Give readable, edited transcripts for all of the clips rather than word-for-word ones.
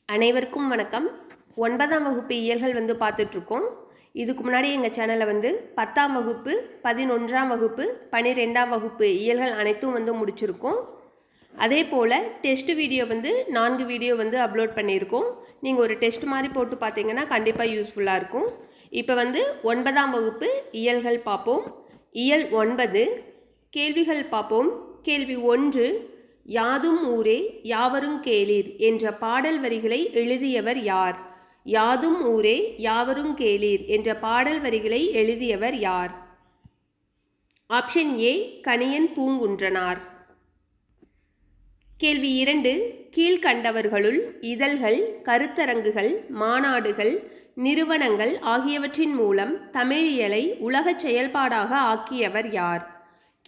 அனைவருக்கும் வணக்கம். 9ஆம் வகுப்பு இயல்கள் பார்த்துட்ருக்கோம். இதுக்கு முன்னாடி எங்கள் சேனலில் 10ஆம் வகுப்பு, 11ஆம் வகுப்பு, 12ஆம் வகுப்பு இயல்கள் அனைத்தும் முடிச்சிருக்கோம். அதே போல் டெஸ்ட் வீடியோ 4 வீடியோ அப்லோட் பண்ணியிருக்கோம். நீங்கள் ஒரு டெஸ்ட் மாதிரி போட்டு பார்த்தீங்கன்னா கண்டிப்பாக யூஸ்ஃபுல்லாக இருக்கும். இப்போ 9ஆம் வகுப்பு இயல்கள் பார்ப்போம். இயல் 9 கேள்விகள் பார்ப்போம். கேள்வி 1, யாதும் ஊரே யாவரும் கேளீர் என்ற பாடல் வரிகளை எழுதியவர் யார்? யாதும் ஊரே யாவரும் கேளீர் என்ற பாடல் வரிகளை எழுதியவர் யார்? Option A Kaniyan Poongundranar. கேள்வி 2, கீழ்கண்டவர்களுள் இதழ்கள், கருத்தரங்குகள், மாநாடுகள், நிறுவனங்கள் ஆகியவற்றின் மூலம் தமிழியலை உலகச் செயல்பாடாக ஆக்கியவர் யார்?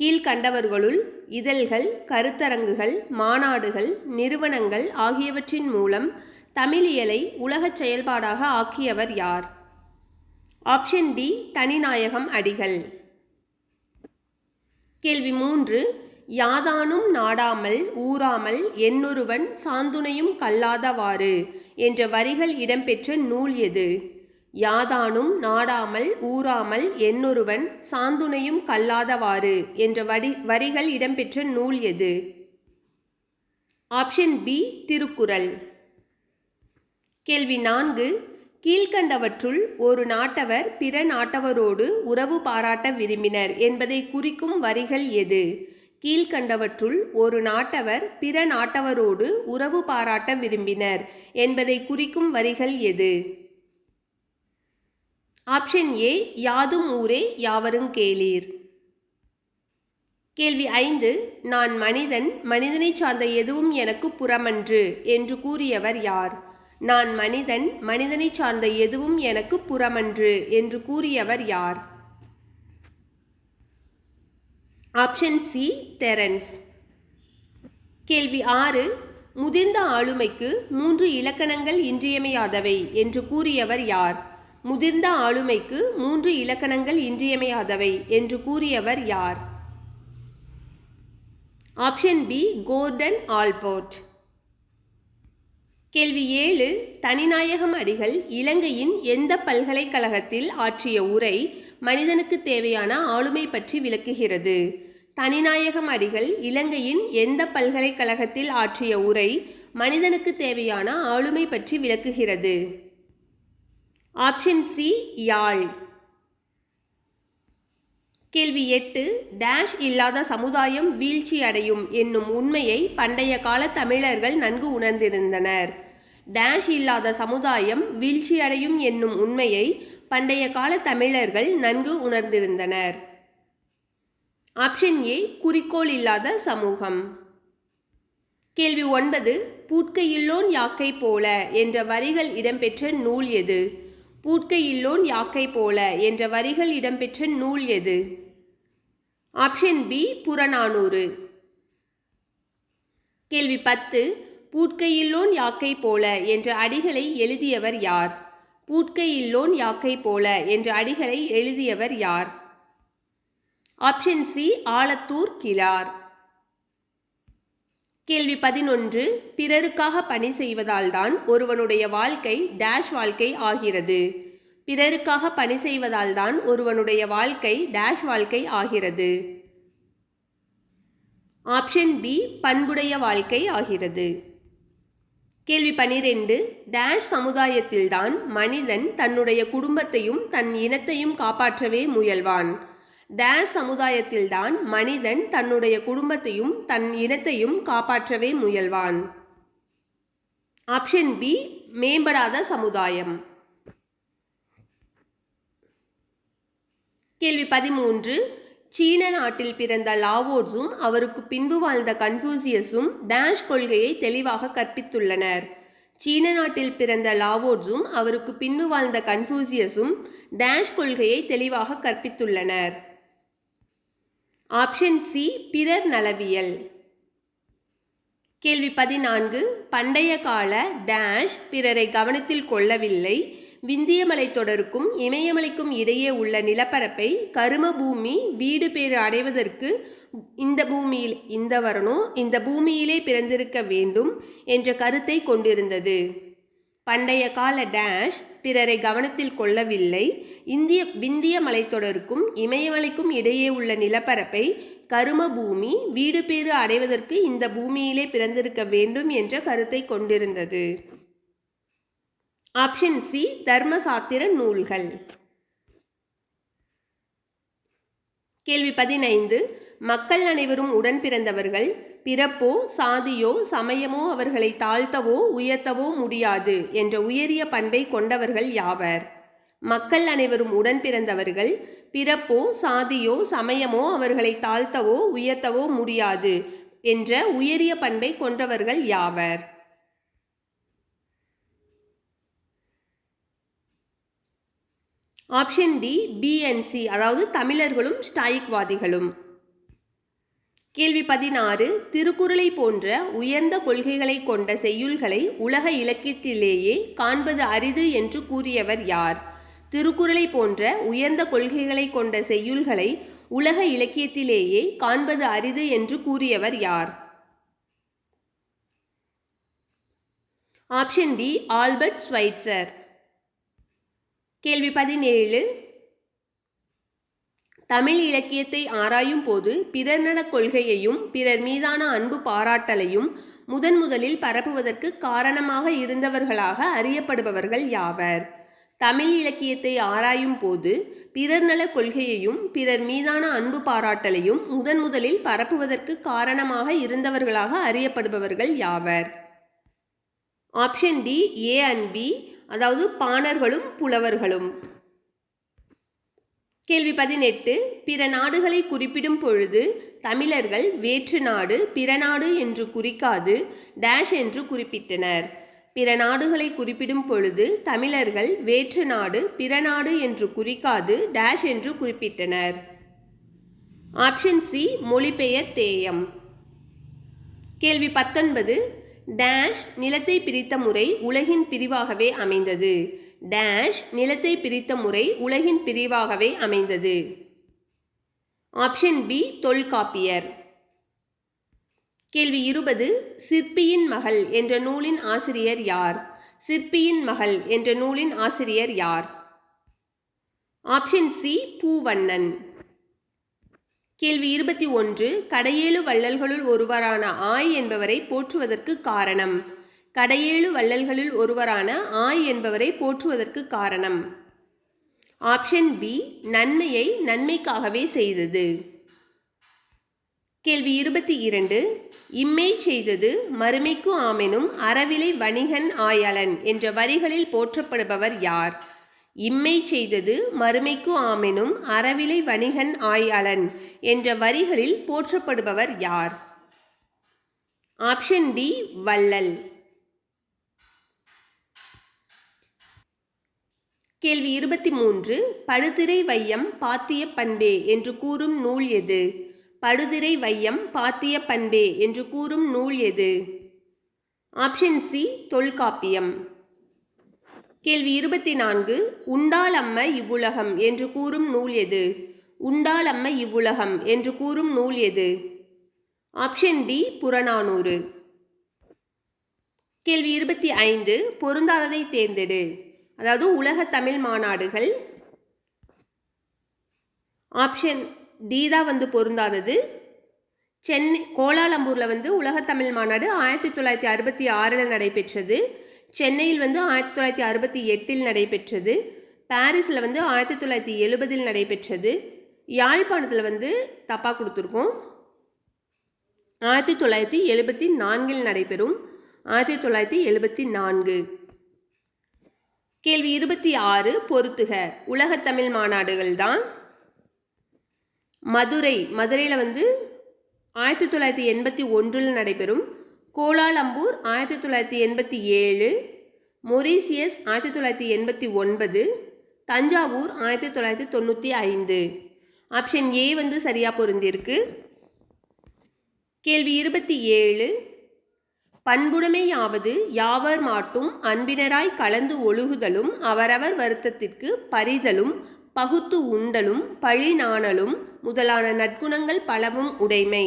கீழ்கண்டவர்களுள் இதழ்கள், கருத்தரங்குகள், மாநாடுகள், நிறுவனங்கள் ஆகியவற்றின் மூலம் தமிழியலை உலகச் செயல்பாடாக ஆக்கியவர் யார்? ஆப்ஷன் டி தனிநாயகம் அடிகள். கேள்வி 3, யாதானும் நாடாமல் ஊராமல் என்னொருவன் சாந்துணையும் கல்லாதவாறு என்ற வரிகள் இடம்பெற்ற நூல் எது? யாதானும் நாடாமல் ஊராமல் என்னொருவன் சாந்துணையும் கல்லாதவாறு என்ற வரிகள் இடம்பெற்ற நூல் எது? Option B Thirukkural. கேள்வி 4, கீழ்கண்டவற்றுள் ஒரு நாட்டவர் பிற நாட்டவரோடு உறவு பாராட்ட விரும்பினர் என்பதை குறிக்கும் வரிகள் எது? கீழ்கண்டவற்றுள் ஒரு நாட்டவர் பிற நாட்டவரோடு உறவு பாராட்ட விரும்பினர் என்பதை குறிக்கும் வரிகள் எது? ஆப்ஷன் ஏ யாதும் ஊரே யாவரும் கேளீர். கேள்வி 5, நான் மனிதன், மனிதனை சார்ந்த எதுவும் எனக்கு புறமன்று என்று கூறியவர் யார்? நான் மனிதன், மனிதனை சார்ந்த எதுவும் எனக்கு புறமன்று என்று கூறியவர் யார்? Option C Terence. கேள்வி 6, முதிர்ந்த ஆளுமைக்கு 3 இலக்கணங்கள் இன்றியமையாதவை என்று கூறியவர் யார்? முதிர்ந்த ஆளுமைக்கு 3 இலக்கணங்கள் இன்றியமையாதவை என்று கூறியவர் யார்? ஆப்ஷன் பி கோர்டன் ஆல்போர்ட். கேள்வி 7, தனிநாயகம் அடிகள் இலங்கையின் எந்த பல்கலைக்கழகத்தில் ஆற்றிய உரை மனிதனுக்கு தேவையான ஆளுமை பற்றி விளக்குகிறது? தனிநாயகம் அடிகள் இலங்கையின் எந்த பல்கலைக்கழகத்தில் ஆற்றிய உரை மனிதனுக்கு தேவையான ஆளுமை பற்றி விளக்குகிறது? ஆப்ஷன் சி யாழ். கேள்வி 8, டேஷ் இல்லாத சமுதாயம் வீழ்ச்சி அடையும் என்னும் உண்மையை பண்டைய கால தமிழர்கள் நன்கு உணர்ந்திருந்தனர். டேஷ் இல்லாத சமுதாயம் வீழ்ச்சி அடையும் என்னும் உண்மையை பண்டைய கால தமிழர்கள் நன்கு உணர்ந்திருந்தனர். ஆப்ஷன் ஏ குறிக்கோள் இல்லாத சமூகம். கேள்வி 9, பூட்கையில்லோன் யாக்கை போல என்ற வரிகள் இடம்பெற்ற நூல் எது? பூட்கையில்லோன் யாக்கை போல என்ற வரிகள் இடம்பெற்ற நூல் எது? Option B Purananuru. கேள்வி 10, பூட்கையில்லோன் யாக்கை போல என்ற அடிகளை எழுதியவர் யார்? பூட்கையில்லோன் யாக்கை போல என்ற அடிகளை எழுதியவர் யார்? ஆப்ஷன் சி ஆலத்தூர் கிழார். கேள்வி 11, பிறருக்காக பணி செய்வதால் தான் ஒருவனுடைய வாழ்க்கை டேஷ் வாழ்க்கை ஆகிறது. பிறருக்காக பணி செய்வதால் தான் ஒருவனுடைய வாழ்க்கை டேஷ் வாழ்க்கை ஆகிறது. ஆப்ஷன் பி பண்புடைய வாழ்க்கை ஆகிறது. கேள்வி 12, டேஷ் சமுதாயத்தில்தான் மனிதன் தன்னுடைய குடும்பத்தையும் தன் இனத்தையும் காப்பாற்றவே முயல்வான். டேஷ் சமுதாயத்தில்தான் மனிதன் தன்னுடைய குடும்பத்தையும் தன் இனத்தையும் காப்பாற்றவே முயல்வான். ஆப்ஷன் பி மேம்படாத சமுதாயம். கேள்வி 13, சீன நாட்டில் பிறந்த லாவோட்ஸும் அவருக்கு பின்பு வாழ்ந்த கன்ஃபூசியஸும் டேஷ் கொள்கையை தெளிவாக கற்பித்துள்ளனர். சீன நாட்டில் பிறந்த லாவோட்ஸும் அவருக்கு பின்பு வாழ்ந்த கன்ஃபூசியஸும் டேஷ் கொள்கையை தெளிவாக கற்பித்துள்ளனர். ஆப்ஷன் சி பிறர் நலவியல். கேள்வி 14, பண்டைய கால டேஷ் பிறரை கவனத்தில் கொள்ளவில்லை. விந்திய மலைத்தொடருக்கும் இமயமலைக்கும் இடையே உள்ள நிலப்பரப்பை கரும பூமி வீடு பேறு அடைவதற்கு இந்த பூமியிலே பிறந்திருக்க வேண்டும் என்ற கருத்தை கொண்டிருந்தது. பண்டைய கால டேஷ் பிறரை கவனத்தில் கொள்ளவில்லை. விந்திய மலைத்தொடருக்கும் இமயமலைக்கும் இடையே உள்ள நிலப்பரப்பை கரும பூமி வீடு பேறு அடைவதற்கு இந்த பூமியிலே பிறந்திருக்க வேண்டும் என்ற கருத்தை கொண்டிருந்தது. ஆப்ஷன் சி தர்மசாத்திர நூல்கள். கேள்வி 15. மக்கள் அனைவரும் உடன் பிறந்தவர்கள். பிறப்போ சாதியோ சமயமோ அவர்களை தாழ்த்தவோ உயர்த்தவோ முடியாது என்ற உயரிய பண்பை கொண்டவர்கள் யாவர்? மக்கள் அனைவரும் உடன் பிறந்தவர்கள். பிறப்போ சாதியோ சமயமோ அவர்களை தாழ்த்தவோ உயர்த்தவோ முடியாது என்ற உயரிய பண்பை கொண்டவர்கள் யாவர்? ஆப்ஷன் டி பிஎன்சி, அதாவது தமிழர்களும் ஸ்டாயிக்வாதிகளும். கேள்வி 16. திருக்குறளை போன்ற உயர்ந்த கொள்கைகளை கொண்ட செய்யுள்களை உலக இலக்கியத்திலேயே காண்பது அரிது என்று கூறியவர் யார்? திருக்குறளை போன்ற உயர்ந்த கொள்கைகளை கொண்ட செய்யுள்களை உலக இலக்கியத்திலேயே காண்பது அரிது என்று கூறியவர் யார்? Option D Albert Schweitzer. கேள்வி 17. தமிழ் இலக்கியத்தை ஆராயும் போது பிறர் நல கொள்கையையும் பிறர் மீதான அன்பு பாராட்டலையும் முதலில் பரப்புவதற்கு காரணமாக இருந்தவர்களாக அறியப்படுபவர்கள் யாவர்? தமிழ் இலக்கியத்தை ஆராயும் போது பிறர் நல கொள்கையையும் பிறர் மீதான அன்பு பாராட்டலையும் முதலில் பரப்புவதற்கு காரணமாக இருந்தவர்களாக அறியப்படுபவர்கள் யாவர்? Option D A and B, அதாவது பாணர்களும் புலவர்களும். கேள்வி 18. பிற நாடுகளை குறிப்பிடும் பொழுது தமிழர்கள் வேற்று நாடு பிற நாடு என்று குறிக்காது டேஷ் என்று குறிப்பிட்டனர். பிற நாடுகளை குறிப்பிடும் பொழுது தமிழர்கள் வேற்று நாடு பிற நாடு என்று குறிக்காது டேஷ் என்று குறிப்பிட்டனர். ஆப்ஷன் சி மொழிபெயர் தேயம். கேள்வி 19. டேஷ் நிலத்தை பிரித்த முறை உலகின் பிரிவாகவே அமைந்தது. டேஷ் நிலத்தை பிரித்த முறை உலகின் பிரிவாகவே அமைந்தது. Option B Tolkappiyar. கேள்வி 20. சிற்பியின் மகள் என்ற நூலின் ஆசிரியர் யார்? சிற்பியின் மகள் என்ற நூலின் ஆசிரியர் யார்? Option C Poovannan. கேள்வி 21. கடையேழு வள்ளல்களுள் ஒருவரான ஆய் என்பவரை போற்றுவதற்கு காரணம். கடையேழு வள்ளல்களில் ஒருவரான ஆய் என்பவரை போற்றுவதற்கு காரணம். ஆப்ஷன் பி நன்மையை நன்மைக்காகவே செய்தது. கேள்வி 22. இம்மை செய்தது மறுமைக்கு ஆமெனும் அறவிலை வணிகன் ஆயலன் என்ற வரிகளில் போற்றப்படுபவர் யார்? இம்மை செய்தது மறுமைக்கு ஆமெனும் அறவிலை வணிகன் ஆயலன் என்ற வரிகளில் போற்றப்படுபவர் யார்? ஆப்ஷன் டி வள்ளல். கேள்வி 23. படுதிரை வையம் பாத்திய பண்பே என்று கூறும் நூல் எது? படுதிரை வையம் பாத்திய பண்பே என்று கூறும் நூல் எது? Option C Tolkappiyam. கேள்வி 24. உண்டாலம்ம இவ்வுலகம் என்று கூறும் நூல் எது? உண்டாலம்ம இவ்வுலகம் என்று கூறும் நூல் எது? Option D Purananuru. கேள்வி 25. பொருந்தாததை தேர்ந்தெடு, அதாவது உலக தமிழ் மாநாடுகள். ஆப்ஷன் டி தான் பொருந்தாதது. சென்னை கோலாலம்பூரில் உலக தமிழ் மாநாடு 1966 நடைபெற்றது. சென்னையில் 1968 நடைபெற்றது. பாரிஸில் 1970 நடைபெற்றது. யாழ்ப்பாணத்தில் தப்பாக கொடுத்துருக்கோம், 1974 நடைபெறும். 1974. கேள்வி 26. பொறுத்துக. உலக தமிழ் மாநாடுகள் தான். மதுரையில் 1981 நடைபெறும். Kuala Lumpur 1987, Mauritius 1989, Thanjavur 1995. Option A சரியாக பொருந்திருக்கு. கேள்வி 27. பண்புடைமையாவது யாவர் மாட்டும் அன்பினராய் கலந்து ஒழுகுதலும் அவரவர் வருத்தத்திற்கு பரிதலும் பகுத்து உண்டலும் பழி நாணலும் முதலான நற்குணங்கள் பலவும் உடைமை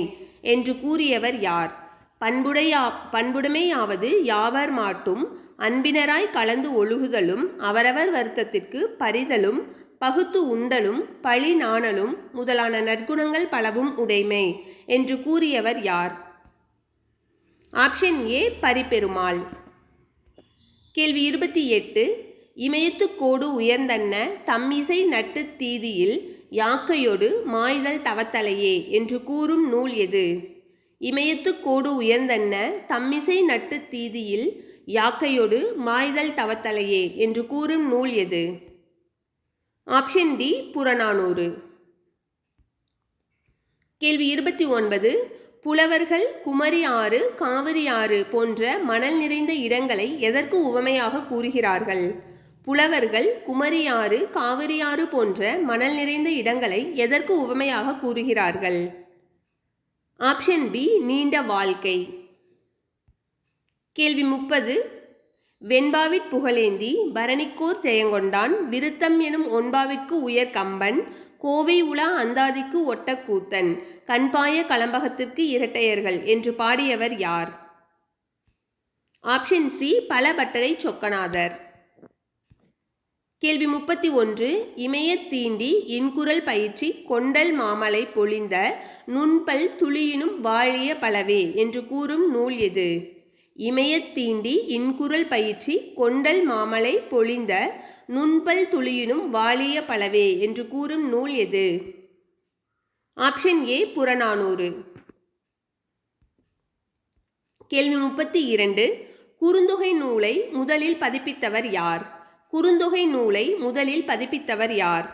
என்று கூறியவர் யார்? பண்புடைமையாவது யாவர் மாட்டும் அன்பினராய் கலந்து ஒழுகுதலும் அவரவர் வருத்தத்திற்கு பரிதலும் பகுத்து உண்டலும் பழி நாணலும் முதலான நற்குணங்கள் பலவும் உடைமை என்று கூறியவர் யார்? Option A Pariperumal. கேள்வி 28. இமயத்துக்கோடு உயர்ந்தன்ன தம்மிசை நட்டு தீதியில் யாக்கையொடு மாய்தல் தவத்தலையே என்று கூறும் நூல் எது? இமயத்துக்கோடு உயர்ந்தன்ன தம்மிசை நட்டு தீதியில் யாக்கையொடு மாய்தல் தவத்தலையே என்று கூறும் நூல் எது? Option D Purananuru. கேள்வி 29. புலவர்கள் குமரி ஆறு காவிரி ஆறு போன்ற மணல் நிறைந்த இடங்களை எதற்கு உவமையாக கூறுகிறார்கள்? புலவர்கள் குமரி ஆறு காவிரி ஆறு போன்ற மணல் நிறைந்த இடங்களை எதற்கு உவமையாக கூறுகிறார்கள்? ஆப்ஷன் பி நீண்ட வாழ்க்கை. கேள்வி 30. வெண்பாவிற் புகழேந்தி பரணிக்கோர் ஜெயங்கொண்டான் விருத்தம் எனும் ஒன்பாவிற்கு உயர் கம்பன் கோவை உலா அந்தாதிக்கு ஒட்ட கூத்தன் கண்பாய கலம்பகத்திற்கு இரட்டையர்கள் என்று பாடியவர் யார்? Option C Palapattarai Sokkanathar. கேள்வி 31. இமயத் தீண்டி இன்குரல் பயிற்சி கொண்டல் மாமலை பொழிந்த நுண்பல் துளியினும் வாழிய பலவே என்று கூறும் நூல் எது? இமயத் தீண்டி இன்குரல் பயிற்சி கொண்டல் மாமலை பொழிந்த நுண்பல் துளியினும் வாழிய பலவே என்று கூறும் நூல் எது? ஆப்ஷன் ஏ புறநானூறு. கேள்வி 32. குறுந்தொகை நூலை முதலில் பதிப்பித்தவர் யார்? குறுந்தொகை நூலை முதலில் பதிப்பித்தவர் யார்?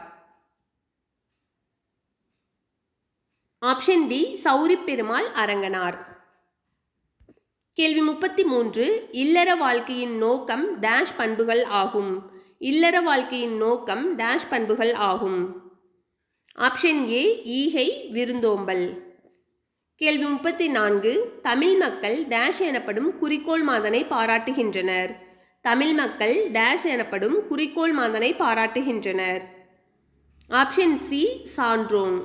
Option D Sowri Perumal Aranganar. கேள்வி 33. இல்லற வாழ்க்கையின் நோக்கம் டேஷ் பண்புகள் ஆகும். இல்லற வாழ்க்கையின் நோக்கம் டேஷ் பண்புகள் ஆகும். ஆப்ஷன் ஏ ஈகை விருந்தோம்பல். கேள்வி 34. தமிழ் மக்கள் டேஷ் எனப்படும் குறிக்கோள் மாதனை பாராட்டுகின்றனர். தமிழ் மக்கள் டேஷ் எனப்படும் குறிக்கோள் மாதனை பாராட்டுகின்றனர். ஆப்ஷன் சி சான்றோன்.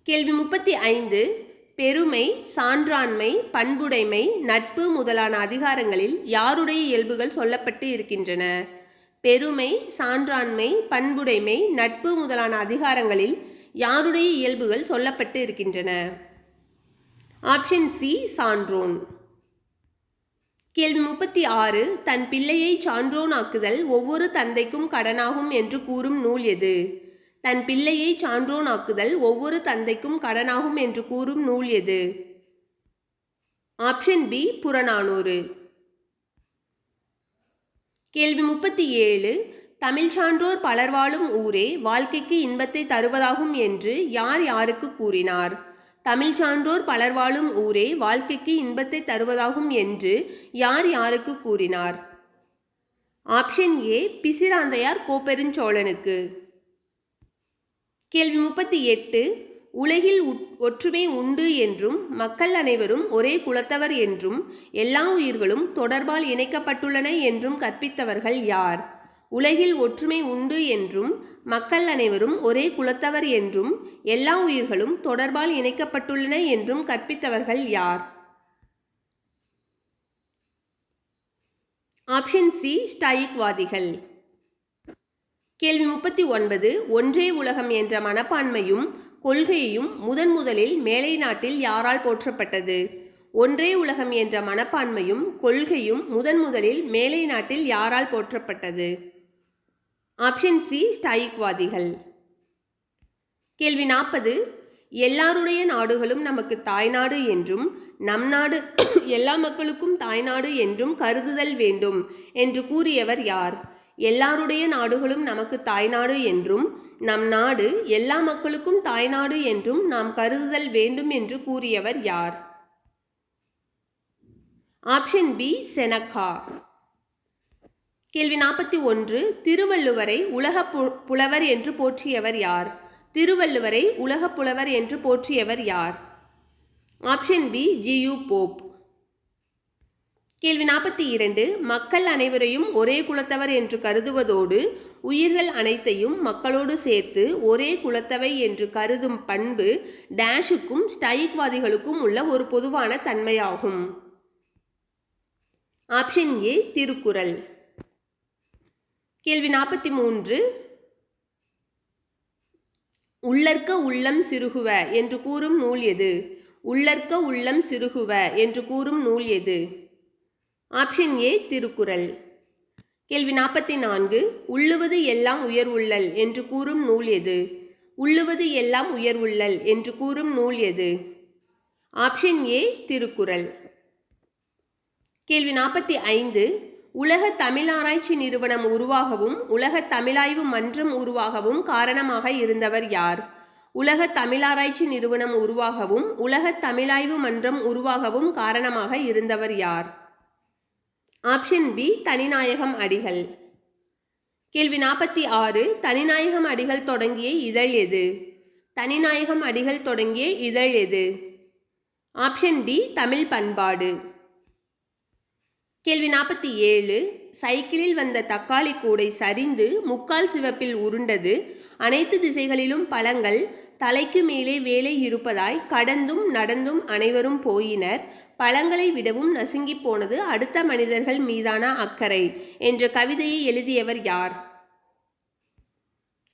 கேள்வி 35. பெருமை சான்றாண்மை பண்புடைமை நட்பு முதலான அதிகாரங்களில் யாருடைய இயல்புகள் சொல்லப்பட்டு இருக்கின்றன? பெருமை சான்றாண்மை பண்புடைமை நட்பு முதலான அதிகாரங்களில் யாருடைய இயல்புகள் சொல்லப்பட்டு இருக்கின்றன? ஆப்ஷன் சி சான்றோன். கேள்வி 36. தன் பிள்ளையை சான்றோனாக்குதல் ஒவ்வொரு தந்தைக்கும் கடனாகும் என்று கூறும் நூல் எது? தன் பிள்ளையை சான்றோனாக்குதல் ஒவ்வொரு தந்தைக்கும் கடனாகும் என்று கூறும் நூல் எது? Option B Purananuru. கேள்வி 37. தமிழ் சான்றோர் பலர் வாழும் ஊரே வாழ்க்கைக்கு இன்பத்தை தருவதாகும் என்று யார் யாருக்கு கூறினார்? தமிழ் சான்றோர் பலர் வாழும் ஊரே வாழ்க்கைக்கு இன்பத்தை தருவதாகும் என்று யார் யாருக்கு கூறினார்? ஆப்ஷன் ஏ பிசிராந்தையார் கோப்பெருஞ்சோழனுக்கு. கேள்வி 38. உலகில் ஒற்றுமை உண்டு என்றும் மக்கள் அனைவரும் ஒரே குலத்தவர் என்றும் எல்லா உயிர்களும் தொடர்பால் இணைக்கப்பட்டுள்ளன என்றும் கற்பித்தவர்கள் யார்? உலகில் ஒற்றுமை உண்டு என்றும் மக்கள் அனைவரும் ஒரே குலத்தவர் என்றும் எல்லா உயிர்களும் தொடர்பால் இணைக்கப்பட்டுள்ளன என்றும் கற்பித்தவர்கள் யார்? ஆப்ஷன் சி ஸ்டாயிக்வாதிகள். கேள்வி 39. ஒன்றே உலகம் என்ற மனப்பான்மையும் கொள்கையும் முதலில் மேலை நாட்டில் யாரால் போற்றப்பட்டது? ஒன்றே உலகம் என்ற மனப்பான்மையும் கொள்கையும் முதலில் மேலை நாட்டில் யாரால் போற்றப்பட்டது? ஆப்ஷன் சி ஸ்டாயிக்வாதிகள். கேள்வி 40. எல்லாருடைய நாடுகளும் நமக்கு தாய்நாடு என்றும் நம் நாடு எல்லா மக்களுக்கும் தாய்நாடு என்றும் கருதுதல் வேண்டும் என்று கூறியவர் யார்? எல்லாருடைய நாடுகளும் நமக்கு தாய்நாடு என்றும் நம் நாடு எல்லா மக்களுக்கும் தாய்நாடு என்றும் நாம் கருதுதல் வேண்டும் என்று கூறியவர் யார்? Option B Seneca. கேள்வி 41. திருவள்ளுவரை உலக புலவர் என்று போற்றியவர் யார்? திருவள்ளுவரை உலக புலவர் என்று போற்றியவர் யார்? Option B G U. கேள்வி 42. மக்கள் அனைவரையும் ஒரே குலத்தவர் என்று கருதுவதோடு உயிர்கள் அனைத்தையும் மக்களோடு சேர்த்து ஒரே குலத்தவை என்று கருதும் பண்பு டேஷுக்கும் ஸ்டைக்வாதிகளுக்கும் உள்ள ஒரு பொதுவான தன்மையாகும். Option A Thirukkural. கேள்வி 43. உள்ளற்க உள்ளம் சிறுகுவ என்று கூறும் நூல் எது? உள்ளற்க உள்ளம் சிறுகுவ என்று கூறும் நூல் எது? ஆப்ஷன் ஏ திருக்குறள். கேள்வி 44. உள்ளுவது எல்லாம் உயர்வுள்ளல் என்று கூறும் நூல் எது? உள்ளுவது எல்லாம் உயர்வுள்ளல் என்று கூறும் நூல் எது? ஆப்ஷன் ஏ திருக்குறள். கேள்வி 45. உலக தமிழ் ஆராய்ச்சி நிறுவனம் உருவாகவும் உலக தமிழாய்வு மன்றம் உருவாகவும் காரணமாக இருந்தவர் யார்? உலக தமிழாராய்ச்சி நிறுவனம் உருவாகவும் உலக தமிழாய்வு மன்றம் உருவாகவும் காரணமாக இருந்தவர் யார்? ஆப்ஷன் பி தனிநாயகம் அடிகள். கேள்வி 46. தனிநாயகம் அடிகள் தொடங்கிய இதழ் எது? தனிநாயகம் அடிகள் தொடங்கிய இதழ் எது? ஆப்ஷன் டி தமிழ் பண்பாடு. கேள்வி 47. சைக்கிளில் வந்த தக்காளி கூடை சரிந்து முக்கால் சிவப்பில் உருண்டது. அனைத்து திசைகளிலும் பழங்கள் தலைக்கு மேலே வேலை இருப்பதாய் கடந்தும் நடந்தும் அனைவரும் போயினர். பழங்களை விடவும் நசுங்கி போனது அடுத்த மனிதர்கள் மீதான அக்கறை என்ற கவிதையை எழுதியவர் யார்?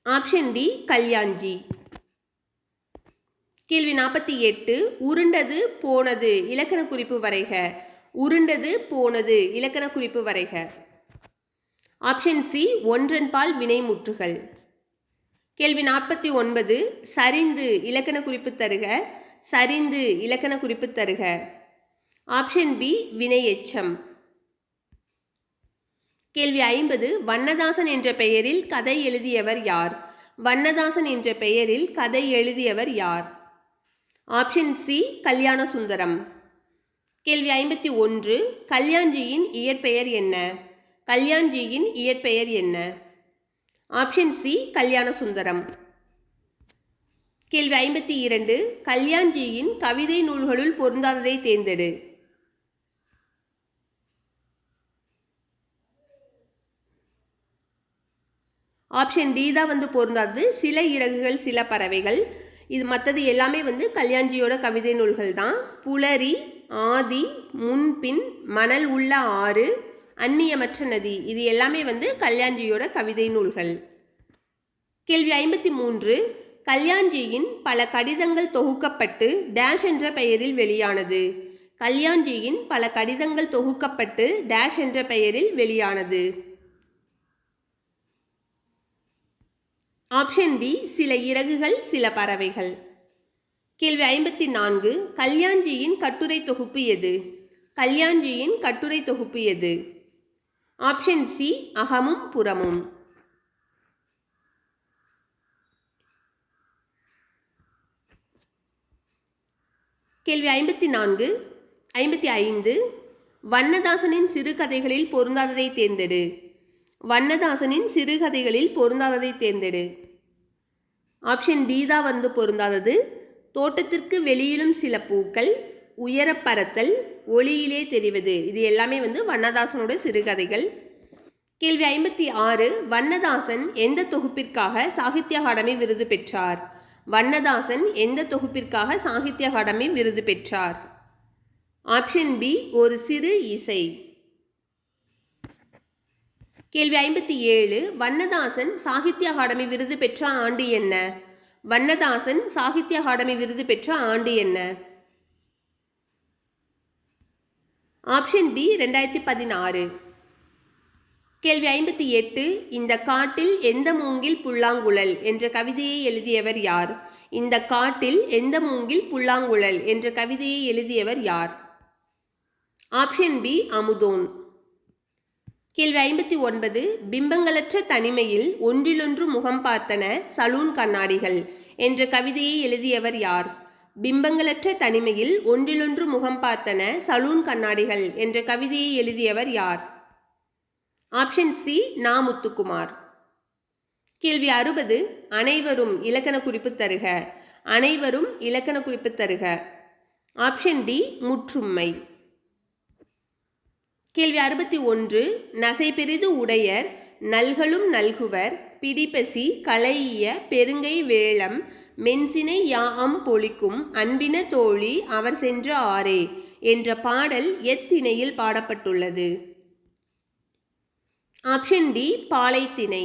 Option D Kalyanji. கேள்வி 48. உருண்டது போனது இலக்கண குறிப்பு வரைக. உருண்டது போனது இலக்கண குறிப்பு வரைக. ஆப்ஷன் சி ஒன்றன்பால் வினைமுற்றுகள். கேள்வி 49. சரிந்து இலக்கண குறிப்பு தருக. சரிந்து இலக்கண குறிப்பு தருக. ஆப்ஷன் பி வினையெச்சம். கேள்வி 50. வண்ணதாசன் என்ற பெயரில் கதை எழுதியவர் யார்? வண்ணதாசன் என்ற பெயரில் கதை எழுதியவர் யார்? Option C Kalyana Sundaram. கேள்வி 51. கல்யாண்ஜியின் இயற்பெயர் என்ன? கல்யாண்ஜியின் இயற்பெயர் என்ன? Option C Kalyana Sundaram. கேள்வி 52. கல்யாண்ஜியின் கவிதை நூல்களுள் பொருந்தாததை தேர்ந்தெடு. ஆப்ஷன் டி தான் பொருந்தாது. சில இறகுகள் சில பறவைகள். இது மற்றது எல்லாமே கல்யாண்ஜியோட கவிதை நூல்கள் தான். புலரி, ஆதி, முன்பின், மணல் உள்ள ஆறு, அந்நியமற்ற நதி, இது எல்லாமே கல்யாண்ஜியோட கவிதை நூல்கள். கேள்வி 53. கல்யாண்ஜியின் பல கடிதங்கள் தொகுக்கப்பட்டு டேஷ் என்ற பெயரில் வெளியானது. கல்யாண்ஜியின் பல கடிதங்கள் தொகுக்கப்பட்டு டேஷ் என்ற பெயரில் வெளியானது. ஆப்ஷன் டி சில இறகுகள் சில பறவைகள். கேள்வி 54. கல்யாண்ஜியின் கட்டுரை தொகுப்பு எது? கல்யாண்ஜியின் கட்டுரை தொகுப்பு எது? ஆப்ஷன் சி அகமும் புறமும். கேள்வி 54. 55. வண்ணதாசனின் சிறுகதைகளில் பொருந்தாததை தேர்ந்தெடு. வண்ணதாசனின் சிறுகதைகளில் பொருந்தாததை தேர்ந்தெடு. ஆப்ஷன் டி தான் பொருந்தாதது. தோட்டத்திற்கு வெளியிலும் சில பூக்கள், உயர பறத்தல், ஒளியிலே தெரிவது, இது எல்லாமே வண்ணதாசனோட சிறுகதைகள். கேள்வி 56. வண்ணதாசன் எந்த தொகுப்பிற்காக சாகித்ய அகாடமி விருது பெற்றார்? வண்ணதாசன் எந்த தொகுப்பிற்காக சாகித்ய அகாடமி விருது பெற்றார்? ஆப்ஷன் பி ஒரு சிறு இசை. கேள்வி 57. வண்ணதாசன் சாகித்ய அகாடமி விருது பெற்ற ஆண்டு என்ன? வண்ணதாசன் சாகித்ய அகாடமி விருது பெற்ற ஆண்டு என்ன? Option B 2016. கேள்வி 58. இந்த காட்டில் எந்த மூங்கில் புல்லாங்குழல் என்ற கவிதையை எழுதியவர் யார்? இந்த காட்டில் எந்த மூங்கில் புல்லாங்குழல் என்ற கவிதையை எழுதியவர் யார்? Option B Amudhon. கேள்வி 59. பிம்பங்களற்ற தனிமையில் ஒன்றிலொன்று முகம் பார்த்தன சலூன் கண்ணாடிகள் என்ற கவிதையை எழுதியவர் யார்? பிம்பங்களற்ற தனிமையில் ஒன்றிலொன்று முகம் பார்த்தன சலூன் கண்ணாடிகள் என்ற கவிதையை எழுதியவர் யார்? ஆப்ஷன் சி நா. முத்துக்குமார். கேள்வி 60. அனைவரும் இலக்கண குறிப்பு தருக. அனைவரும் இலக்கண குறிப்பு தருக. ஆப்ஷன் டி முற்றும்மை. கேள்வி 61. நசை பெரிது உடையர் நல்களும் நல்குவர் பிடிப்பசி களையிய பெருங்கை வேளம் மென்சினை யாஅம் பொழிக்கும் அன்பின தோழி அவர் சென்ற ஆரே என்ற பாடல் எத்திணையில் பாடப்பட்டுள்ளது? Option D பாலைத்திணை.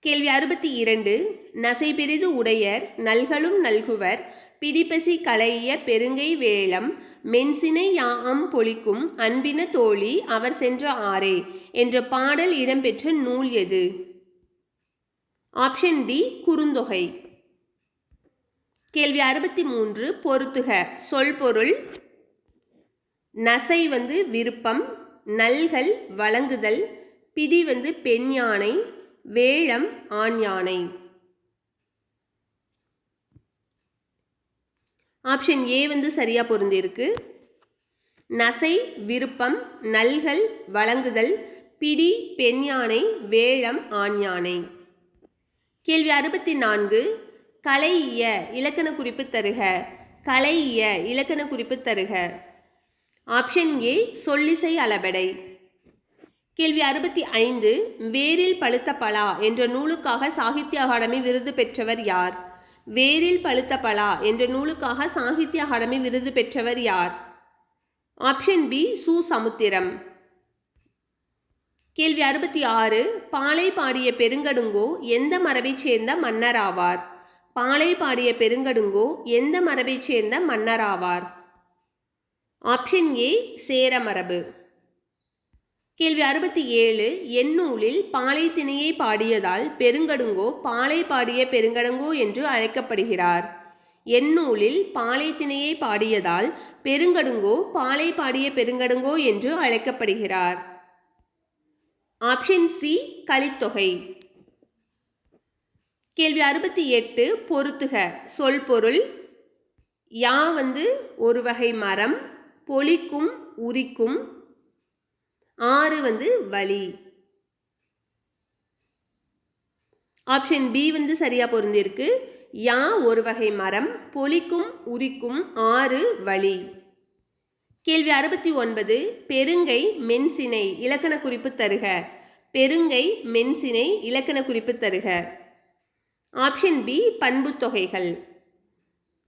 கேள்வி 62. நசை பெரிது உடையர் நல்களும் நல்குவர் பிடிப்பசி களையிய பெருங்கை வேளம் மென்சினை யாஅம் பொழிக்கும் அன்பின தோழி அவர் சென்ற ஆரே என்ற பாடல் இடம்பெற்ற நூல் எது? Option D Kurunthogai. கேள்வி 63. பொறுத்துக. சொல் பொருள். நசை விருப்பம், நல்கல் வழங்குதல், பிடி பெண் யானை, வேளம் ஆண் யானை. ஆப்ஷன் ஏ சரியா பொருந்திருக்கு. நசை விருப்பம், நல்கல் வழங்குதல், பிடி பெண் யானை, வேளம் ஆண் யானை. கேள்வி 64. களையிய இலக்கண குறிப்பு தருக. களையிய இலக்கண குறிப்பு தருக. ஆப்ஷன் ஏ சொல்லிசை அளபெடை. கேள்வி 65. வேரில் பழுத்த பலா என்ற நூலுக்காக சாகித்ய அகாடமி விருது பெற்றவர் யார்? வேரில் பழுத்த பலா என்ற நூலுக்காக சாகித்ய அகாடமி விருது பெற்றவர் யார்? ஆப்ஷன் பி சு. சமுத்திரம். கேள்வி 66. பாலை பாடிய பெருங்கடுங்கோ எந்த மரபைச் சேர்ந்த மன்னர் ஆவார்? பாலை பாடிய பெருங்கடுங்கோ எந்த மரபைச் சேர்ந்த மன்னர் ஆவார்? ஆப்ஷன் ஏ சேர மரபு. கேள்வி 67. எந்நூலில் பாலைத்திணையை பாடியதால் பெருங்கடுங்கோ பாலை பாடிய பெருங்கடுங்கோ என்று அழைக்கப்படுகிறார்? எந்நூலில் பாலைத்திணையை பாடியதால் பெருங்கடுங்கோ பாலை பாடிய பெருங்கடுங்கோ என்று அழைக்கப்படுகிறார்? Option C Kalithogai. கேள்வி 68. பொறுத்துக. சொல் பொருள். யா ஒரு வகை மரம், பொழிக்கும் உரிக்கும், ஆறு வழி. ஆப்ஷன் பி சரியா பொருந்திருக்கு. யா ஒரு வகை மரம், பொழிக்கும் உரிக்கும், ஆறு வழி. கேள்வி 69. பெருங்கை மென்சினை இலக்கண குறிப்பு தருக. பெருங்கை மென்சினை இலக்கண குறிப்பு தருக. ஆப்ஷன் பி பண்பு தொகைகள்.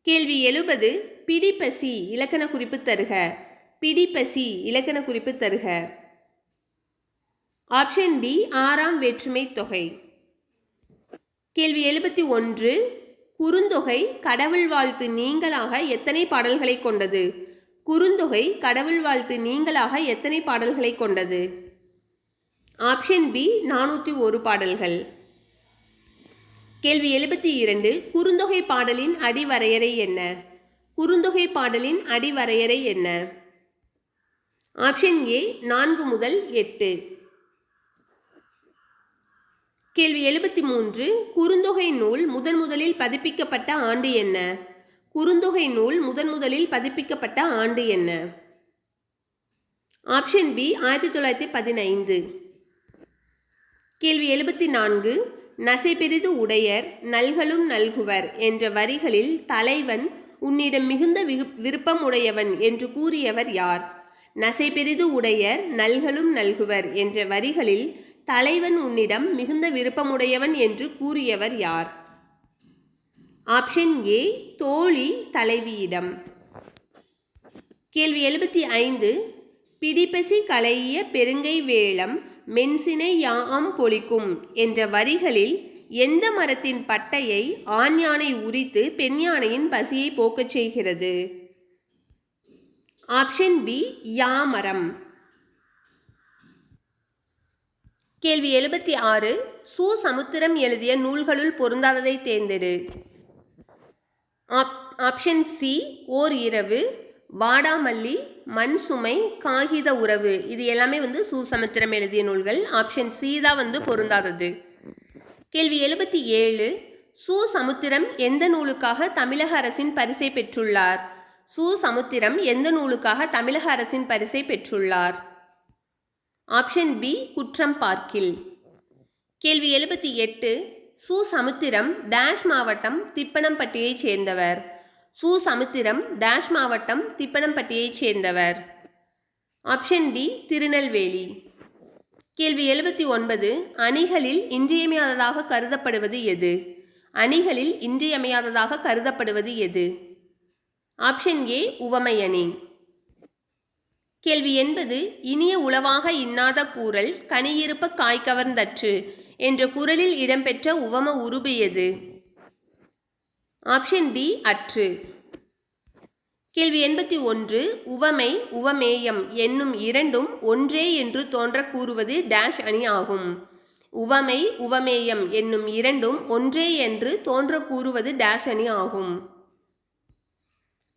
கேள்வி 70. பிடிப்பசி இலக்கண குறிப்பு தருக. பிடிப்பசி இலக்கண குறிப்பு தருக. ஆப்ஷன் டி ஆறாம் வேற்றுமை தொகை. கேள்வி 71. குறுந்தொகை கடவுள் வாழ்த்து நீங்களாக எத்தனை பாடல்களை கொண்டது? குறுந்தொகை கடவுள் வாழ்த்து நீங்களாக எத்தனை பாடல்களை கொண்டது? ஆப்ஷன் பி 401 பாடல்கள். கேள்வி 72. குறுந்தொகை பாடலின் அடிவரையறை என்ன? குறுந்தொகை பாடலின் அடிவரையறை என்ன? ஆப்ஷன் ஏ 4 முதல் 8. கேள்வி 73. குறுந்தொகை நூல் முதலில் பதிப்பிக்கப்பட்ட ஆண்டு என்ன? குறுந்தொகை நூல் முதலில் பதிப்பிக்கப்பட்ட ஆண்டு என்ன? Option B 1915. கேள்வி 74. நசை பெரிது உடையர் நல்களும் நல்குவர் என்ற வரிகளில் தலைவன் உன்னிடம் மிகுந்த விருப்பம் உடையவன் என்று கூறியவர் யார்? நசை பெரிது உடையர் நல்களும் நல்குவர் என்ற வரிகளில் தலைவன் உன்னிடம் மிகுந்த விருப்பமுடையவன் என்று கூறியவர் யார்? ஆப்ஷன் ஏ தோழி தலைவியிடம். கேள்வி 75. பிடிப்பசி களையிய பெருங்கை வேளம் மென்சினை யாஅம் பொழிக்கும் என்ற வரிகளில் எந்த மரத்தின் பட்டையை ஆண் யானை உரித்து பெண் யானையின் பசியை போக்கச் செய்கிறது? ஆப்ஷன் பி யாமரம். கேள்வி 76. சு. சமுத்திரம் எழுதிய நூல்களுள் பொருந்தாததை தேர்ந்தெடு. ஆப்ஷன் சி ஓர் இரவு, வாடாமல்லி, மண் சுமை, காகித உறவு. இது எல்லாமே சு. சமுத்திரம் எழுதிய நூல்கள். ஆப்ஷன் சி தான் பொருந்தாதது. கேள்வி 77. சு. சமுத்திரம் எந்த நூலுக்காக தமிழக அரசின் பரிசை பெற்றுள்ளார்? சு. சமுத்திரம் எந்த நூலுக்காக தமிழக அரசின் பரிசை பெற்றுள்ளார்? ஆப்ஷன் பி குற்றம் பார்க்கில். கேள்வி 78. சு. சமுத்திரம் டேஷ் மாவட்டம் திப்பனம்பட்டியைச் சேர்ந்தவர். சு. சமுத்திரம் டேஷ் மாவட்டம் திப்பனம்பட்டியைச் சேர்ந்தவர். Option D Tirunelveli. கேள்வி 79. அணிகளில் இன்றியமையாததாக கருதப்படுவது எது? அணிகளில் இன்றியமையாததாக கருதப்படுவது எது? ஆப்ஷன் ஏ உவமையணி. கேள்வி 80. இனிய உளவாக இன்னாத கூறல் கனியிருப்ப காய்கவர்ந்தற்று என்ற குறளில் இடம்பெற்ற உவம உருபு எது? ஆப்ஷன் டி அற்று. கேள்வி 81. உவமை உவமேயம் என்னும் இரண்டும் ஒன்றே என்று தோன்ற கூறுவது டேஷ் அணி ஆகும். உவமை உவமேயம் என்னும் இரண்டும் ஒன்றே என்று தோன்ற கூறுவது டேஷ் அணி ஆகும்.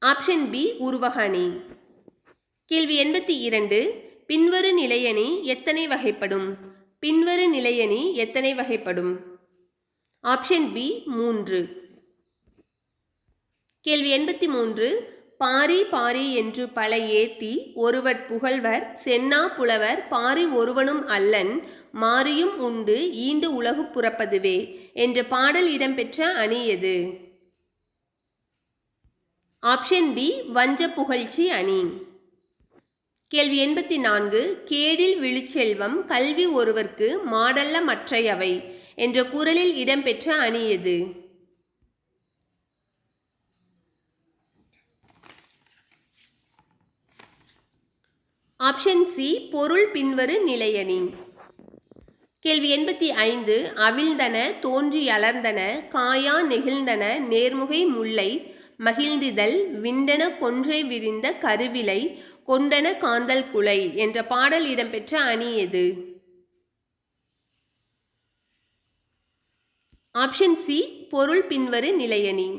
ஆப்ஷன் பி உருவக அணி. கேள்வி 82. பின்வரு நிலையணி எத்தனை வகைப்படும்? பின்வரு நிலையணி எத்தனை வகைப்படும்? Option B 3. கேள்வி 83. பாரி பாரி என்று பல ஏத்தி ஒருவர் புகழ்வர் சென்னா புலவர் பாரி ஒருவனும் அல்லன் மாரியும் உண்டு ஈண்டு உலகு புறப்பதுவே என்ற பாடல் இடம்பெற்ற அணி எது? ஆப்ஷன் டி வஞ்ச புகழ்ச்சி அணி. கேள்வி 84. கேடில் விழுச்செல்வம் கல்வி ஒருவர்க்கு மாடல்ல மற்றையவை என்ற குறளில் இடம்பெற்ற அணி எது? ஆப்ஷன் சி பொருள் பின்வரு நிலையணி. கேள்வி 85. அவிழ்ந்தன தோன்றி அலர்ந்தன காயா நெகிழ்ந்தன நேர்முகை முல்லை மகிழ்ந்திதழ் விண்டன கொன்றை விரிந்த கருவிலை கொண்டன காந்தல் குலை என்ற பாடல் இடம்பெற்ற அணி எது? ஆப்ஷன் சி பொருள் பின்வரு நிலையணி.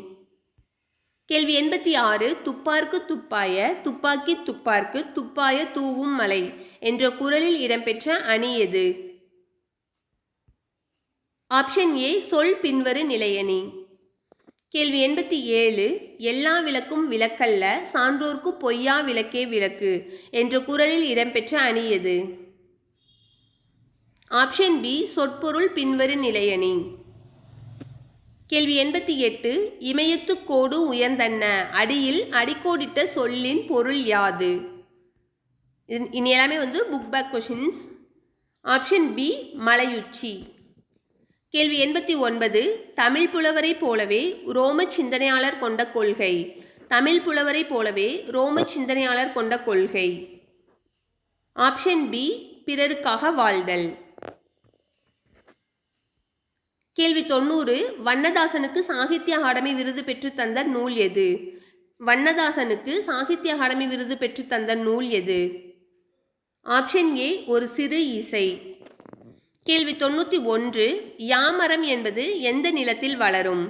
கேள்வி 86. துப்பார்க்கு துப்பாய துப்பாக்கி துப்பார்க்கு துப்பாய தூவும் மலை என்ற குறளில் இடம்பெற்ற அணி எது? ஆப்ஷன் ஏ சொல் பின்வரு நிலையணி. கேள்வி 87. எல்லா விளக்கும் விளக்கல்ல சான்றோர்க்கு பொய்யா விளக்கே விளக்கு என்ற குறளில் இடம்பெற்ற அணி எது? ஆப்ஷன் பி சொற்பொருள் பின்வரு நிலையணி. கேள்வி 88. இமயத்து கோடு உயர்ந்தன்ன அடியில் அடிக்கோடிட்ட சொல்லின் பொருள் யாது? இனி எல்லாமே book back questions. Option B மலையுச்சி. கேள்வி 89. தமிழ் புலவரை போலவே ரோம சிந்தனையாளர் கொண்ட கொள்கை. தமிழ் புலவரை போலவே ரோம சிந்தனையாளர் கொண்ட கொள்கை. ஆப்ஷன் பி பிறருக்காக வாழ்தல். கேள்வி 90. வண்ணதாசனுக்கு சாகித்ய அகாடமி விருது பெற்று தந்த நூல் எது? வண்ணதாசனுக்கு சாகித்ய அகாடமி விருது பெற்று தந்த நூல் எது? ஆப்ஷன் ஏ ஒரு சிறு இசை. கேள்வி 91. யாமரம் என்பது எந்த நிலத்தில் வளரும்?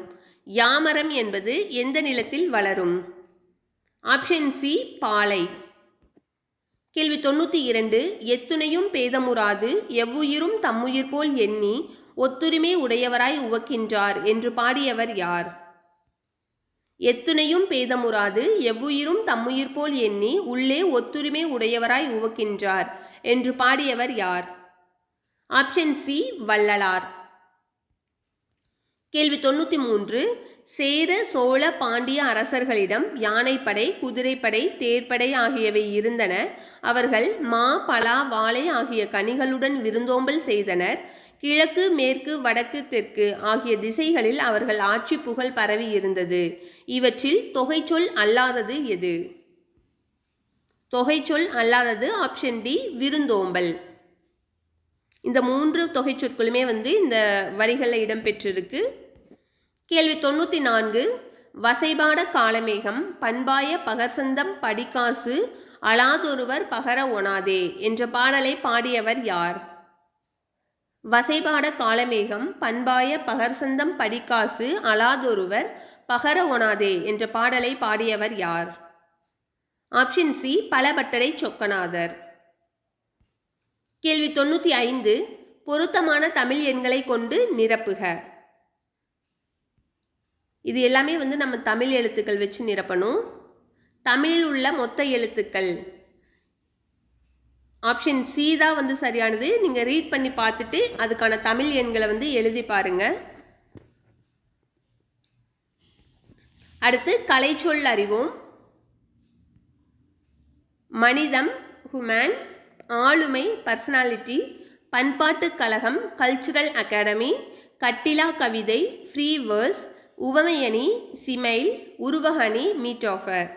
யாமரம் என்பது எந்த நிலத்தில் வளரும்? ஆப்ஷன் சி பாலை. கேள்வி 92. எத்துணையும் பேதமுறாது எவ்வுயிரும் தம்முயிர் போல் எண்ணி ஒத்துரிமை உடையவராய் உவக்கின்றார் என்று பாடியவர் யார்? எத்துணையும் பேதமுறாது எவ்வுயிரும் தம்முயிர் போல் எண்ணி உள்ளே ஒத்துரிமை உடையவராய் உவக்கின்றார் என்று பாடியவர் யார்? Option C Vallalar. கேள்வி 93. சேர சோழ பாண்டிய அரசர்களிடம் யானைப்படை குதிரைப்படை தேர்ப்படை ஆகியவை இருந்தன. அவர்கள் மா பலா வாழை ஆகிய கனிகளுடன் விருந்தோம்பல் செய்தனர். கிழக்கு மேற்கு வடக்கு தெற்கு ஆகிய திசைகளில் அவர்கள் ஆட்சி புகழ் பரவி இருந்தது. இவற்றில் தொகைச்சொல் அல்லாதது எது? தொகைச்சொல் அல்லாதது ஆப்ஷன் டி விருந்தோம்பல். இந்த 3 தொகை சொற்களுமே இந்த வரிகளில் இடம்பெற்றிருக்கு. கேள்வி 94. வசைபாட காலமேகம் பண்பாய பகர்சந்தம் படிக்காசு அலாதொருவர் பகர ஒணாதே என்ற பாடலை பாடியவர் யார்? வசைபாட காலமேகம் பண்பாய பகர்சந்தம் படிக்காசு அலாதொருவர் பகர ஒணாதே என்ற பாடலை பாடியவர் யார்? Option C Palapattarai Sokkanathar. கேள்வி 95. பொருத்தமான தமிழ் எண்களை கொண்டு நிரப்புக. இது எல்லாமே நம்ம தமிழ் எழுத்துக்கள் வச்சு நிரப்பணும். தமிழில் உள்ள மொத்த எழுத்துக்கள் ஆப்ஷன் சி தான் சரியானது. நீங்கள் ரீட் பண்ணி பார்த்துட்டு அதுக்கான தமிழ் எண்களை எழுதி பாருங்க. அடுத்து கலைச்சொல் அறிவோம். மனிதம் ஹுமன், ஆளுமை பர்சனாலிட்டி, பண்பாட்டுக் கழகம் கல்ச்சுரல் அகாடமி, கட்டிலா கவிதை ஃப்ரீ வேர்ஸ், உவமையணி சிமைல், உருவகணி மீட் ஆஃபர்.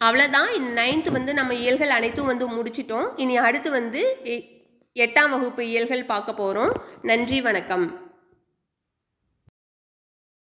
அவ்வளோதான். இந்த 9th வந்து நம்ம இயல்கள் அனைத்தும் வந்து முடிச்சிட்டோம். இனி அடுத்து வந்து 8ஆம் வகுப்பு இயல்கள் பார்க்க போகிறோம். நன்றி, வணக்கம்.